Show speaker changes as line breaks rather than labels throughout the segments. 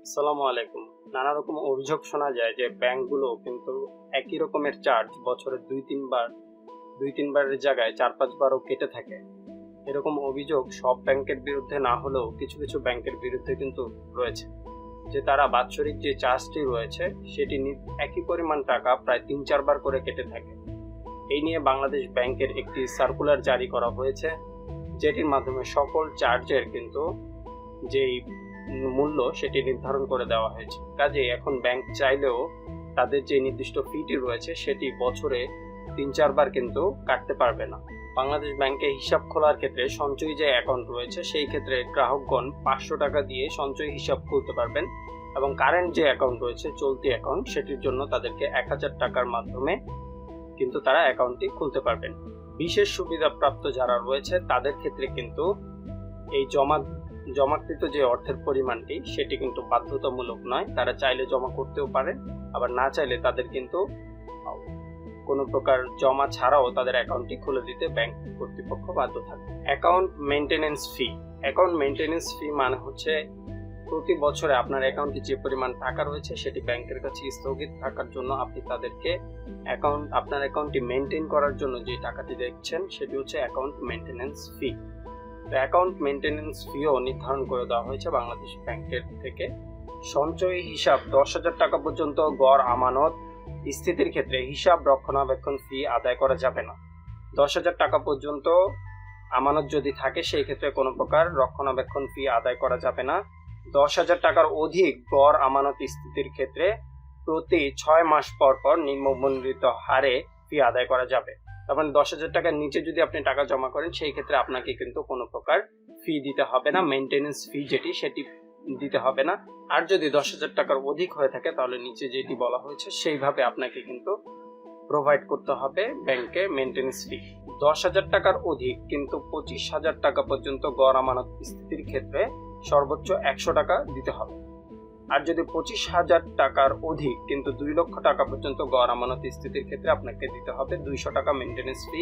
আসসালামু আলাইকুম। নানা রকম অভিযোগ শোনা যায় যে ব্যাংকগুলো কিন্তু একই রকমের চার্জ বছরে দুই তিনবারের জায়গায় 4-5বারও কেটে থাকে। এরকম অভিযোগ সব ব্যাংকের বিরুদ্ধে না হলেও কিছু কিছু ব্যাংকের বিরুদ্ধে কিন্তু রয়েছে, যে তারা বাৎসরিক যে চার্জটি রয়েছে সেটি একই পরিমাণ টাকা প্রায় 3-4বার করে কেটে থাকে। এই নিয়ে বাংলাদেশ ব্যাংকের একটি সার্কুলার জারি করা হয়েছে, যেটির মাধ্যমে সকল চার্জের কিন্তু যেই মূল্য সেটি নির্ধারণ করে দেওয়া হয়েছে। কাজেই এখন ব্যাংক চাইলেও তাদের যে নির্দিষ্ট ফিটি রয়েছে সেটি বছরে 3-4বার কিন্তু কাটতে পারবে না। বাংলাদেশ ব্যাংকে হিসাব খোলার ক্ষেত্রে সঞ্চয়ী যে অ্যাকাউন্ট রয়েছে সেই ক্ষেত্রে গ্রাহকগণ 500 টাকা দিয়ে সঞ্চয়ী হিসাব খুলতে পারবেন, এবং কারেন্ট যে অ্যাকাউন্ট রয়েছে চলতি অ্যাকাউন্ট সেটির জন্য তাদেরকে 1000 টাকার মাধ্যমে কিন্তু তারা অ্যাকাউন্টটি খুলতে পারবেন। বিশেষ সুবিধাপ্রাপ্ত যারা রয়েছে তাদের ক্ষেত্রে কিন্তু এই জমাকৃত যে অর্থের পরিমাণটি সেটি কিন্তু বাধ্যতামূলক নয়, তারা চাইলে জমা করতেও পারেন, আবার না চাইলে তাদের কিন্তু কোনো প্রকার জমা ছাড়াও তাদের অ্যাকাউন্টটি খুলে দিতে ব্যাংক কর্তৃপক্ষ বাধ্য থাকে। অ্যাকাউন্ট মেইনটেনেন্স ফি মানে হচ্ছে প্রতি বছরে আপনার অ্যাকাউন্টে যে পরিমাণ টাকা রয়েছে সেটি ব্যাংকের কাছে স্থগিত থাকার জন্য আপনি তাদেরকে আপনার অ্যাকাউন্টটি মেইনটেইন করার জন্য যে টাকাটি দিচ্ছেন সেটি হচ্ছে অ্যাকাউন্ট মেইনটেনেন্স ফি। অ্যাকাউন্ট মেইনটেনেন্স ফিও নির্ধারণ করে দেওয়া হয়েছে বাংলাদেশ ব্যাংকের থেকে। সঞ্চয়ী হিসাব 10,000 টাকা পর্যন্ত গড় আমানত স্থিতির ক্ষেত্রে হিসাব রক্ষণাবেক্ষণ ফি আদায় করা যাবে না। 10,000 টাকা পর্যন্ত আমানত যদি থাকে সেই ক্ষেত্রে কোনো প্রকার রক্ষণাবেক্ষণ ফি আদায় করা যাবে না। 10,000 টাকার অধিক গড় আমানত স্থিতির ক্ষেত্রে প্রতি 6 মাস পর পর নিম্নবর্ণিত হারে ফি আদায় করা যাবে। তার মানে 10,000 টাকার নিচে যদি আপনি টাকা জমা করেন সেই ক্ষেত্রে আপনাকে কিন্তু কোনো প্রকার ফি দিতে হবে না, মেইনটেনেন্স ফি সেটি দিতে হবে না। আর যদি 10,000 টাকার অধিক হয়ে থাকে তাহলে নিচে যেটি বলা হয়েছে সেইভাবে আপনাকে কিন্তু প্রোভাইড করতে হবে ব্যাংকে মেইনটেনেন্স ফি। 10,000 টাকার অধিক কিন্তু 25,000 টাকা পর্যন্ত গড় আমানত স্থিতির ক্ষেত্রে সর্বোচ্চ 100 টাকা দিতে হবে। আর যদি 25,000 টাকার অধিক কিন্তু 2 লক্ষ টাকা পর্যন্ত গড় আমানত স্থিতির ক্ষেত্রে আপনাকে দিতে হবে 200 টাকা মেইনটেনেন্স ফি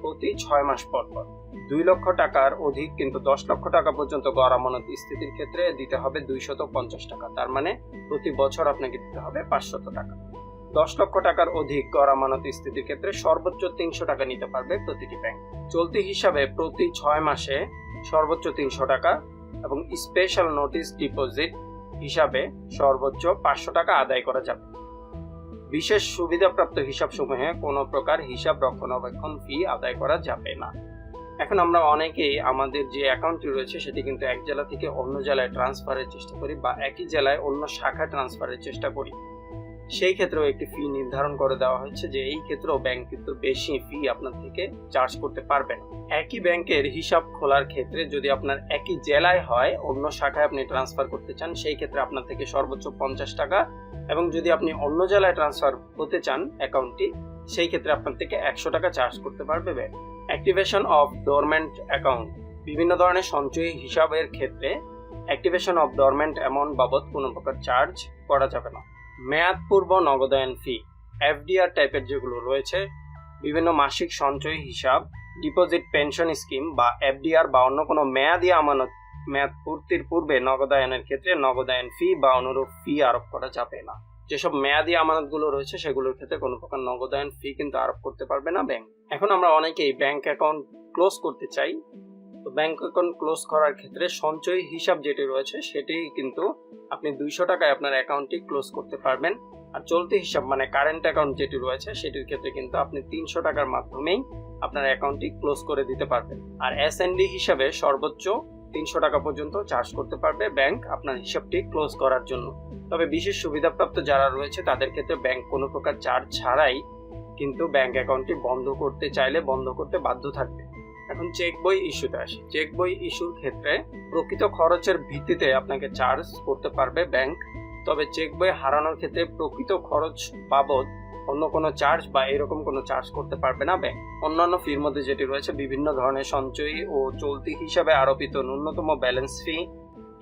প্রতি 6 মাস পর পর। 2 লক্ষ টাকার অধিক কিন্তু 10 লক্ষ টাকা পর্যন্ত গড় আমানত স্থিতির ক্ষেত্রে দিতে হবে 250 টাকা, তার মানে প্রতি বছর আপনাকে দিতে হবে 500 টাকা। 10 লক্ষ টাকার অধিক গড় আমানত স্থিতির ক্ষেত্রে সর্বোচ্চ 300 টাকা নিতে পারবে প্রতিটি ব্যাংক। চলতি হিসাবে প্রতি 6 মাসে সর্বোচ্চ 300 টাকা এবং স্পেশাল নোটিশ ডিপোজিট হিসাবে সর্বোচ্চ 500 টাকা আদায় করা যাবে। বিশেষ সুবিধাপ্রাপ্ত হিসাবসমূহে কোনো প্রকার হিসাব রক্ষণাবেক্ষণ ফি আদায় করা যাবে না। এখন আমরা অনেকেই আমাদের যে অ্যাকাউন্টটি রয়েছে সেটি কিন্তু এক জেলা থেকে অন্য জেলায় ট্রান্সফারের চেষ্টা করি বা একই জেলায় অন্য শাখায় ট্রান্সফারের চেষ্টা করি। সেই ক্ষেত্রেও একটি ফি নির্ধারণ করে দেওয়া হয়েছে যে এই ক্ষেত্রেও ব্যাংক কিন্তু বেশি ফি আপনার থেকে চার্জ করতে পারবে না। একই ব্যাংকের হিসাব খোলার ক্ষেত্রে যদি আপনার একই জেলায় হয়, অন্য শাখায় আপনি ট্রান্সফার করতে চান সেই ক্ষেত্রে আপনার থেকে সর্বোচ্চ 50 টাকা, এবং যদি আপনি অন্য জেলায় ট্রান্সফার হতে চান অ্যাকাউন্টটি সেই ক্ষেত্রে আপনার থেকে 100 টাকা চার্জ করতে পারবে bank. Activation of dormant account বিভিন্ন ধরনের সঞ্চয়ী হিসাবের ক্ষেত্রে অ্যাক্টিভেশন অফ ডরমেন্ট অ্যামাউন্ট বাবদ কোনো প্রকার চার্জ করা যাবে না। মেয়াদ পূর্ব নগদায়ন ফি এফডিআর টাইপের যেগুলো রয়েছে, বিভিন্ন মাসিক সঞ্চয়ী হিসাব, ডিপোজিট পেনশন স্কিম বা এফডিআর বা অন্য কোনো মেয়াদি আমানত মেয়াদ পূর্তির পূর্বে নগদায়নের ক্ষেত্রে নগদায়ন ফি বা অনুরূপ ফি আরোপ করা যাবে না। যেসব মেয়াদি আমানতগুলো রয়েছে সেগুলোর ক্ষেত্রে কোনো প্রকার নগদায়ন ফি কিন্তু আরোপ করতে পারবে না ব্যাংক। এখন আমরা অনেকেই ব্যাংক অ্যাকাউন্ট ক্লোজ করতে চাই, তো ব্যাংক অ্যাকাউন্ট ক্লোজ করার ক্ষেত্রে সঞ্চয়ী হিসাব যেটি রয়েছে সেটি কিন্তু আপনি 200 টাকায় আপনার অ্যাকাউন্টটি ক্লোজ করতে পারবেন। আর চলতি হিসাব মানে কারেন্ট অ্যাকাউন্ট যেটি রয়েছে সেটির ক্ষেত্রে কিন্তু আপনি 300 টাকার মাধ্যমেই আপনার অ্যাকাউন্টটি ক্লোজ করে দিতে পারবেন। আর এসএনডি হিসাবে সর্বোচ্চ 300 টাকা পর্যন্ত চার্জ করতে পারবে ব্যাংক আপনার হিসাবটি ক্লোজ করার জন্য। তবে বিশেষ সুবিধাপ্রাপ্ত যারা রয়েছে তাদের ক্ষেত্রে ব্যাংক কোনো প্রকার চার্জ ছাড়াই কিন্তু ব্যাংক অ্যাকাউন্টটি বন্ধ করতে চাইলে বন্ধ করতে বাধ্য থাকবে। এখন চেক বই ইস্যুতে আসি। চেক বই ইস্যুর ক্ষেত্রে প্রকৃত খরচের ভিত্তিতে আপনাকে চার্জ করতে পারবে ব্যাংক, তবে চেক বই হারানোর ক্ষেত্রে প্রকৃত খরচ বাবদ অন্য কোনো চার্জ বা এরকম কোনো চার্জ করতে পারবে না ব্যাংক। অন্যান্য ফির মধ্যে যেটি রয়েছে বিভিন্ন ধরনের সঞ্চয়ী ও চলতি হিসাবে আরোপিত ন্যূনতম ব্যালেন্স ফি,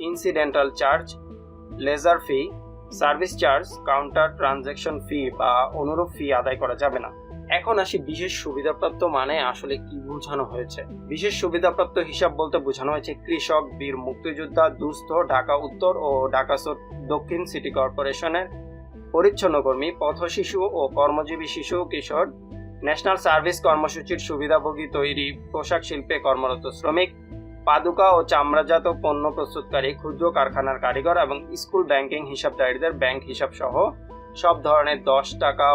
ইনসিডেন্টাল চার্জ, লেজার ফি, সার্ভিস চার্জ, কাউন্টার ট্রানজ্যাকশন ফি বা অনুরূপ ফি আদায় করা যাবে না। এখন আসি বিশেষ সুবিধাপ্রাপ্ত মানে আসলে কি বোঝানো হয়েছে। বিশেষ সুবিধাপ্রাপ্ত হিসাব বলতে বোঝানো হয়েছে কৃষক, বীর মুক্তিযোদ্ধা, দুস্থ, ঢাকা উত্তর ও ঢাকা দক্ষিণ সিটি কর্পোরেশনের পরিচ্ছন্ন কর্মী, পথ শিশু ও কর্মজীবী শিশু কিশোর, ন্যাশনাল সার্ভিস কর্মসূচির সুবিধাভোগী, তৈরি পোশাক শিল্পে কর্মরত শ্রমিক, পাদুকা ও চামড়াজাত পণ্য প্রস্তুতকারী, ক্ষুদ্র কারখানার কারিগর এবং স্কুল ব্যাংকিং হিসাবধারীদের ব্যাংক হিসাব সহ সব ধরনের 10 টাকা,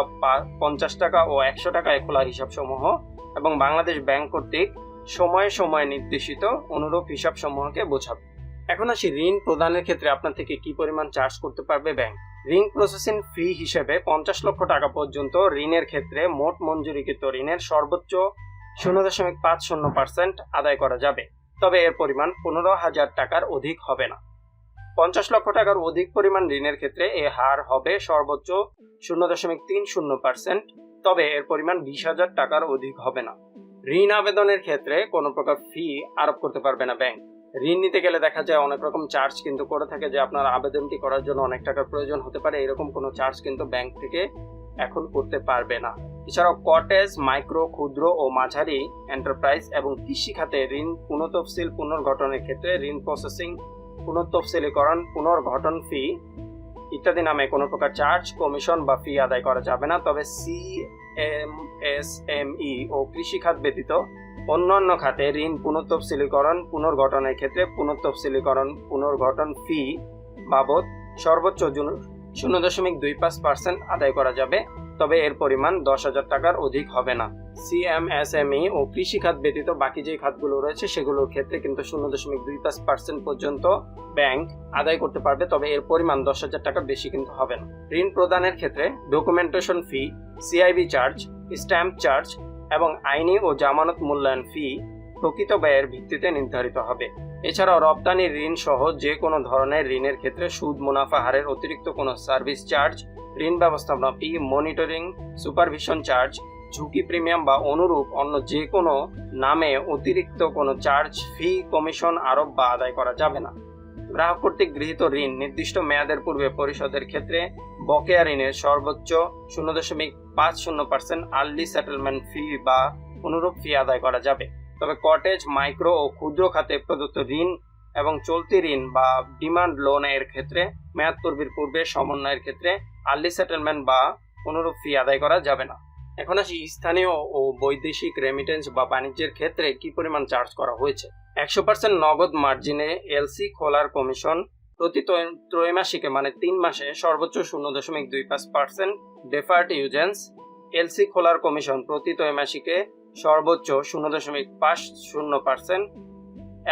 50 টাকা ও 100 টাকায় খোলা হিসাবসমূহ এবং বাংলাদেশ ব্যাংক কর্তৃক সময়ে সময়ে নির্দেশিত অনুরূপ হিসাবসমূহকে বোঝাবে। এখন আসি ঋণ প্রদানের ক্ষেত্রে আপনার থেকে কি পরিমাণ চার্জ করতে পারবে ব্যাংক। ঋণ প্রসেসিং ফি হিসেবে 50 লক্ষ টাকা পর্যন্ত ঋণের ক্ষেত্রে মোট মঞ্জুরিকৃত ঋণের সর্বোচ্চ 0.50% আদায় করা যাবে, তবে এর পরিমাণ 15,000 টাকার অধিক হবে না। 50 লক্ষ টাকার অধিক পরিমাণ ঋণের ক্ষেত্রে এ হার হবে সর্বোচ্চ 0.30%, তবে এর পরিমাণ 20,000 টাকার অধিক হবে না। ঋণ আবেদনের ক্ষেত্রে কোনো প্রকার ফি আরোপ করতে পারবে না ব্যাংক। ঋণ নিতে গেলে দেখা যায় অনেক রকম চার্জ কিন্তু করে থাকে, যে আপনার আবেদনটি করার জন্য অনেক টাকার প্রয়োজন হতে পারে, এরকম কোনো চার্জ কিন্তু ব্যাংক থেকে এখন করতে পারবে না। এছাড়াও কটেজ, মাইক্রো, ক্ষুদ্র ও মাঝারি এন্টারপ্রাইজ এবং কৃষি খাতে ঋণ পুনঃতফসিল পুনর্গঠনের ক্ষেত্রে ঋণ প্রসেসিং, পুনঃতফসিলীকরণ, পুনর্গঠন ফি ইত্যাদি নামে কোনো প্রকার চার্জ, কমিশন বা ফি আদায় করা যাবে না। তবে সিএমএসএমই ও কৃষি খাত ব্যতীত অন্যান্য খাতে ঋণ পুনঃতফসিলীকরণ পুনর্গঠনের ক্ষেত্রে পুনঃতফসিলীকরণ পুনর্গঠন ফি বাবদ সর্বোচ্চ 0.25% আদায় করা যাবে, তবে এর পরিমাণ 10,000 টাকার অধিক হবে না। সিএমএসএমই ও কৃষি খাত ব্যতীত বাকি যে খাতগুলো রয়েছে সেগুলোর ক্ষেত্রে কিন্তু 0.25% পর্যন্ত ব্যাংক আদায় করতে পারবে, তবে এর পরিমাণ 10,000 টাকার বেশি কিন্তু হবে না। ঋণ প্রদানের ক্ষেত্রে ডকুমেন্টেশন ফি, সিআইবি চার্জ, স্ট্যাম্প চার্জ এবং আইনি ও জামানত মূল্যায়ন ফি প্রকৃত ব্যয়ের ভিত্তিতে নির্ধারিত হবে। এছাড়াও রপ্তানি ঋণ সহ যে কোনো ধরনের ঋণের ক্ষেত্রে সুদ, মুনাফা হারের অতিরিক্ত কোনো সার্ভিস চার্জ, ঋণ ব্যবস্থাপনা ফি, মনিটরিং, সুপারভিশন চার্জ, ঝুঁকি প্রিমিয়াম বা অনুরূপ অন্য যে কোনো নামে অতিরিক্ত কোনো চার্জ, ফি, কমিশন আরোপ বা আদায় করা যাবে না। গ্রাহক কর্তৃক গৃহীত ঋণ নির্দিষ্ট মেয়াদের পূর্বে পরিশোধের ক্ষেত্রে বকেয়া ঋণের সর্বোচ্চ 0.50% আর্লি সেটেলমেন্ট ফি বা অনুরূপ ফি আদায় করা যাবে। তবে কটেজ, মাইক্রো ও ক্ষুদ্র খাতে প্রদত্ত ঋণ এবং চলতি ঋণ বা ডিমান্ড লোনের ক্ষেত্রে মেয়াদ পূর্বের পূর্বে সমন্বয়ের ক্ষেত্রে আর্লি সেটেলমেন্ট বা অনুরূপ ফি আদায় করা যাবে না। এখন আসি স্থানীয় ও বৈদেশিক রেমিটেন্স বা বাণিজ্যের ক্ষেত্রে কি পরিমাণ চার্জ করা হয়েছে। 100% নগদ মার্জিনে এলসি খোলার কমিশন প্রতি ত্রৈমাসিকে মানে 3 মাসে সর্বোচ্চ 0.25%, ডেফার্ড ইউজেন্স এলসি খোলার কমিশন প্রতি ত্রৈমাসিকে সর্বোচ্চ 0.50%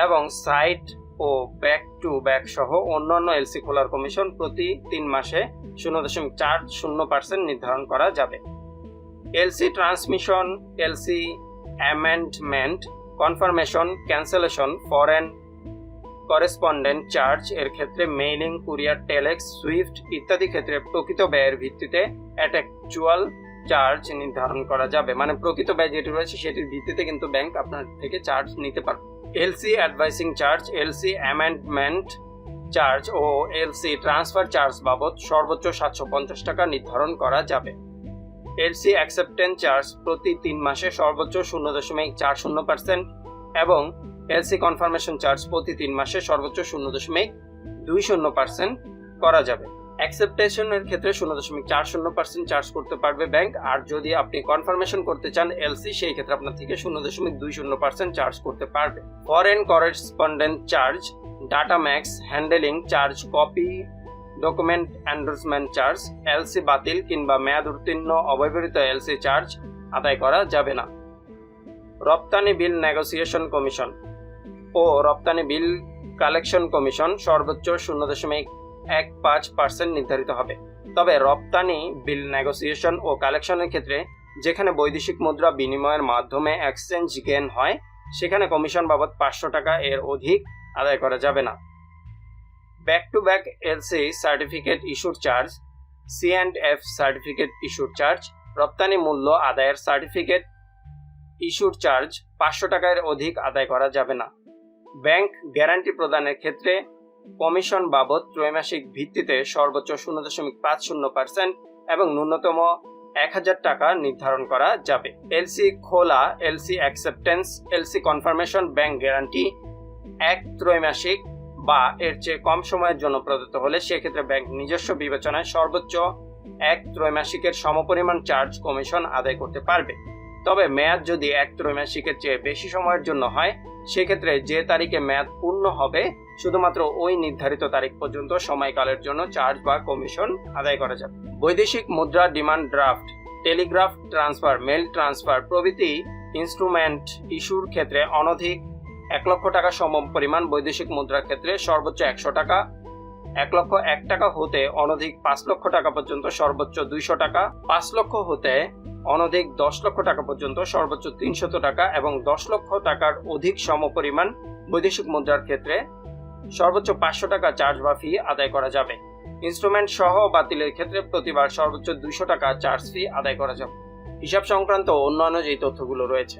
এবং সাইট ও ব্যাক টু ব্যাক সহ অন্যান্য এলসি খোলার কমিশন প্রতি 3 মাসে 0.40% নির্ধারণ করা যাবে। LC transmission, LC amendment, confirmation, cancellation, foreign correspondent charge এর ক্ষেত্রে মেইলিং, কুরিয়ার, টেলেক্স, সুইফট ইত্যাদি ক্ষেত্রে প্রকৃত ব্যয়ের ভিত্তিতে অ্যাকচুয়াল চার্জ নির্ধারণ করা যাবে, মানে প্রকৃত ব্যয় যেটি রয়েছে সেটির ভিত্তিতে কিন্তু ব্যাংক আপনার থেকে চার্জ নিতে পারবে। LC advising charge, LC amendment charge ও এলসি ট্রান্সফার চার্জ বাবদ সর্বোচ্চ 750 টাকা নির্ধারণ করা যাবে। এলসি অ্যাকসেপ্টেন্স চার্জ প্রতি 3 মাসে সর্বোচ্চ 0.40% এবং এলসি কনফার্মেশন চার্জ প্রতি 3 মাসে সর্বোচ্চ 0.20% করা যাবে। অ্যাকসেপ্টেশনের ক্ষেত্রে 0.40% চার্জ করতে পারবে ব্যাংক, আর যদি আপনি কনফার্মেশন করতে চান এলসি সেই ক্ষেত্রে আপনার থেকে 0.20% চার্জ করতে পারবে। Foreign correspondent charge, data max handling charge, copy document endorsement charge, LC বাতিল কিংবা মেয়াদ উত্তীর্ণ অব্যবহৃত এলসি চার্জ আদায় করা যাবে না। রপ্তানি বিল নেগোসিয়েশন কমিশন ও রপ্তানি বিল কালেকশন কমিশন সর্বোচ্চ 0.15% নির্ধারিত হবে। তবে রপ্তানি বিল নেগোসিয়েশন ও কালেকশনের ক্ষেত্রে যেখানে বৈদেশিক মুদ্রা বিনিময়ের মাধ্যমে এক্সচেঞ্জ গেইন হয় সেখানে কমিশন বাবদ 500 টাকা এর অধিক আদায় করা যাবে না। Back to back LC certificate ইস্যুর চার্জ, C&F সার্টিফিকেট ইস্যুর চার্জ, রপ্তানি মূল্য আদায়ের সার্টিফিকেট ইস্যুর চার্জ 500 টাকার অধিক আদায় করা যাবে না। ব্যাংক গ্যারান্টি প্রদানের ক্ষেত্রে কমিশন বাবদ ত্রৈমাসিক ভিত্তিতে সর্বোচ্চ 0.50% এবং ন্যূনতম 1000 টাকা নির্ধারণ করা যাবে। এলসি খোলা, LC acceptance, LC confirmation, bank guarantee 1 ত্রৈমাসিক বা এর চেয়ে কম সময়ের জন্য প্রদত্ত হলে সেক্ষেত্রে ব্যাংক নিজস্ব বিবেচনায় সর্বোচ্চ 1 ত্রৈমাসিকের সমপরিমাণ চার্জ কমিশন আদায় করতে পারবে। তবে মেয়াদ যদি 1 ত্রৈমাসিকের চেয়ে বেশি সময়ের জন্য হয় সেক্ষেত্রে যে তারিখে মেয়াদ পূর্ণ হবে শুধুমাত্র ওই নির্ধারিত তারিখ পর্যন্ত সময়কালের জন্য চার্জ বা কমিশন আদায় করা যাবে। বৈদেশিক মুদ্রা demand draft, telegraph transfer, mail transfer প্রভৃতি ইনস্ট্রুমেন্ট ইস্যুর ক্ষেত্রে অনধিক 1 লক্ষ টাকা সমপরিমাণ বৈদেশিক মুদ্রার ক্ষেত্রে সর্বোচ্চ 100 টাকা, 1,01,000 টাকা হতে অনধিক 5 লক্ষ টাকা পর্যন্ত সর্বোচ্চ 200 টাকা, 5 লক্ষ হতে অনধিক 10 লক্ষ টাকা পর্যন্ত সর্বোচ্চ 300 টাকা এবং 10 লক্ষ টাকার অধিক সমপরিমাণ বৈদেশিক মুদ্রার ক্ষেত্রে সর্বোচ্চ 500 টাকা চার্জ বা ফি আদায় করা যাবে। ইনস্ট্রুমেন্ট সহ বাতিলের ক্ষেত্রে প্রতিবার সর্বোচ্চ 200 টাকা চার্জ ফি আদায় করা যাবে। হিসাব সংক্রান্ত অন্যান্য যেই তথ্যগুলো রয়েছে,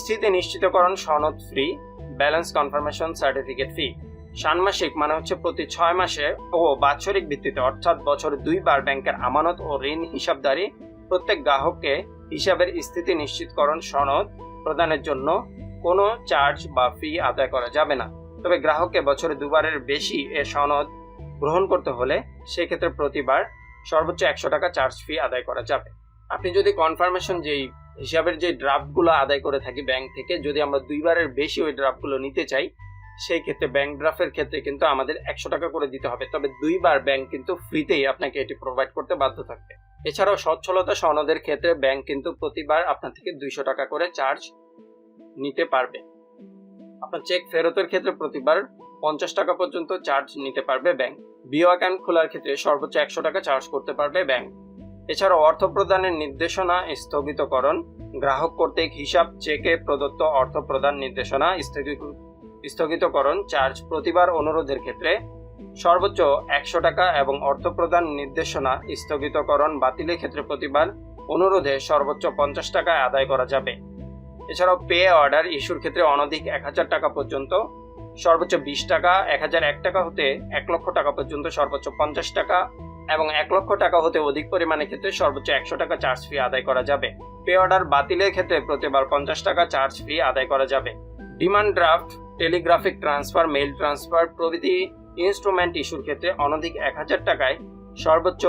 স্থিতি নিশ্চিতকরণ সনদ ফ্রি, ব্যালেন্স কনফার্মেশন সার্টিফিকেট ফি। ষান্মাসিক মানে হচ্ছে প্রতি 6 মাসে ও বাৎসরিক ভিত্তিতে অর্থাৎ বছরে 2 বার ব্যাংকের আমানত ও ঋণ হিসাবদারি প্রত্যেক গ্রাহককে হিসাবের স্থিতি নিশ্চিতকরণ সনদ প্রদানের জন্য কোনো চার্জ বা ফি আদায় করা যাবে না। তবে গ্রাহককে বছরে 2 বারের বেশি এ সনদ গ্রহণ করতে হলে সেক্ষেত্রে প্রতিবার সর্বোচ্চ 100 টাকা চার্জ ফি আদায় করা যাবে। আপনি যদি কনফার্মেশন যেই হিসাবের যে ড্রাফটগুলো আদায় করে থাকি ব্যাংক থেকে, যদি আমরা 2 বারের বেশি ওই ড্রাফটগুলো নিতে চাই সেই ক্ষেত্রে ব্যাংক ড্রাফটের ক্ষেত্রে কিন্তু আমাদের 100 টাকা করে দিতে হবে। তবে 2 বার ব্যাংক কিন্তু ফ্রিতেই আপনাকে এটি প্রোভাইড করতে বাধ্য থাকবে। এছাড়াও সচ্ছলতা সনদের ক্ষেত্রে ব্যাংক কিন্তু প্রতিবার আপনার থেকে 200 টাকা করে চার্জ নিতে পারবে। আপনার চেক ফেরতের ক্ষেত্রে প্রতিবার 50 টাকা পর্যন্ত চার্জ নিতে পারবে ব্যাংক। বিও অ্যাকাউন্ট খোলার ক্ষেত্রে সর্বোচ্চ 100 টাকা চার্জ করতে পারবে ব্যাংক। এছাড়াও অর্থ প্রদানের নির্দেশনা স্থগিতকরণ, গ্রাহক কর্তৃক হিসাব চেকে প্রদত্ত অর্থ প্রদান নির্দেশনা স্থগিতকরণ চার্জ প্রতিবার অনুরোধের ক্ষেত্রে সর্বোচ্চ 100 টাকা এবং অর্থ প্রদান নির্দেশনা স্থগিতকরণ বাতিলের ক্ষেত্রে প্রতিবার অনুরোধে সর্বোচ্চ 50 টাকা আদায় করা যাবে। এছাড়াও পে অর্ডার ইস্যুর ক্ষেত্রে অনধিক 1000 টাকা পর্যন্ত সর্বোচ্চ 20 টাকা, 1001 টাকা হতে 1 লক্ষ টাকা পর্যন্ত সর্বোচ্চ 50 টাকা এবং 1 লক্ষ টাকা হতে অধিক পরিমাণের ক্ষেত্রে সর্বোচ্চ 100 টাকা চার্জ ফি আদায় করা যাবে। পে অর্ডার বাতিলের ক্ষেত্রে প্রতিবার 50 টাকা চার্জ ফি আদায় করা যাবে। Demand draft, telegraphic transfer, mail transfer প্রভৃতি ইনস্ট্রুমেন্ট ইস্যুর ক্ষেত্রে অনধিক 1000 টাকায় সর্বোচ্চ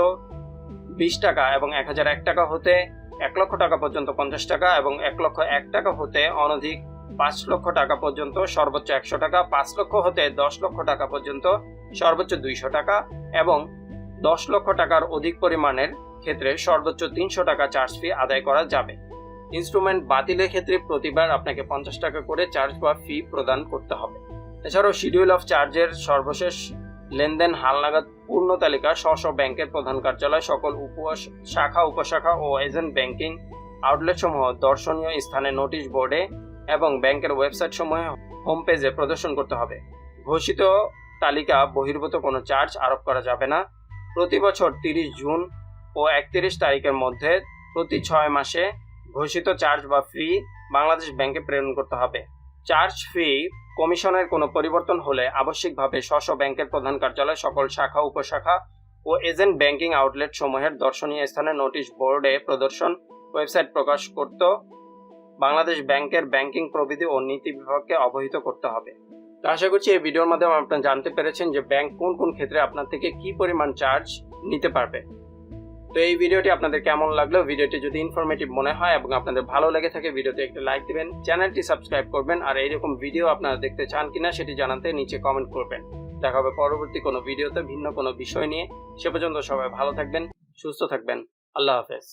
20 টাকা এবং 1001 টাকা হতে 1 লক্ষ টাকা পর্যন্ত 50 টাকা এবং 1,01,000 টাকা হতে অনধিক 5 লক্ষ টাকা পর্যন্ত সর্বোচ্চ 100 টাকা, 5 লক্ষ হতে 10 লক্ষ টাকা পর্যন্ত সর্বোচ্চ 200 টাকা এবং 10 লক্ষ টাকার অধিক পরিমাণের ক্ষেত্রে সর্বোচ্চ 300 টাকা চার্জ ফি আদায় করা যাবে। ইনস্ট্রুমেন্ট বাতিলের ক্ষেত্রে প্রতিবার আপনাকে 50 টাকা করে চার্জ বা ফি প্রদান করতে হবে। এছাড়াও শিডিউল অফ চার্জের সর্বশেষ লেনদেন হালনাগাদ পূর্ণ তালিকা স্ব ব্যাংকের প্রধান কার্যালয়, সকল শাখা উপশাখা ও এজেন্ট ব্যাংকিং আউটলেট সমূহ দর্শনীয় স্থানে নোটিশ বোর্ডে এবং ব্যাংকের ওয়েবসাইট সমূহে হোম পেজে প্রদর্শন করতে হবে। ঘোষিত তালিকা বহির্ভূত কোনো চার্জ আরোপ করা যাবে না। প্রতি বছর 30 জুন ও 31 তারিখের মধ্যে প্রতি 6 মাসে ঘোষিত চার্জ বা ফি বাংলাদেশ ব্যাংকে প্রেরণ করতে হবে। চার্জ ফি কমিশনের কোনো পরিবর্তন হলে আবশ্যিকভাবে স্ব ব্যাংকের প্রধান কার্যালয়, সকল শাখা উপশাখা ও এজেন্ট ব্যাংকিং আউটলেট সমূহের দর্শনীয় স্থানে নোটিশ বোর্ডে প্রদর্শন, ওয়েবসাইট প্রকাশ করতে বাংলাদেশ ব্যাংকের ব্যাংকিং প্রবিধি ও নীতি বিভাগকে অবহিত করতে হবে। তো আশা করছি এই ভিডিওর মাধ্যমে আপনারা জানতে পেরেছেন যে ব্যাংক কোন কোন ক্ষেত্রে আপনার থেকে কি পরিমাণ চার্জ নিতে পারবে। তো এই ভিডিওটি আপনাদের কেমন লাগলো? ভিডিওটি যদি ইনফরমেটিভ মনে হয় এবং আপনাদের ভালো লেগে থাকে ভিডিওতে একটা লাইক দিবেন, চ্যানেলটি সাবস্ক্রাইব করবেন আর এইরকম ভিডিও আপনারা দেখতে চান কিনা সেটি জানাতে নিচে কমেন্ট করবেন। দেখা হবে পরবর্তী কোনো ভিডিওতে ভিন্ন কোনো বিষয় নিয়ে। সে পর্যন্ত সবাই ভালো থাকবেন, সুস্থ থাকবেন। আল্লাহ হাফেজ।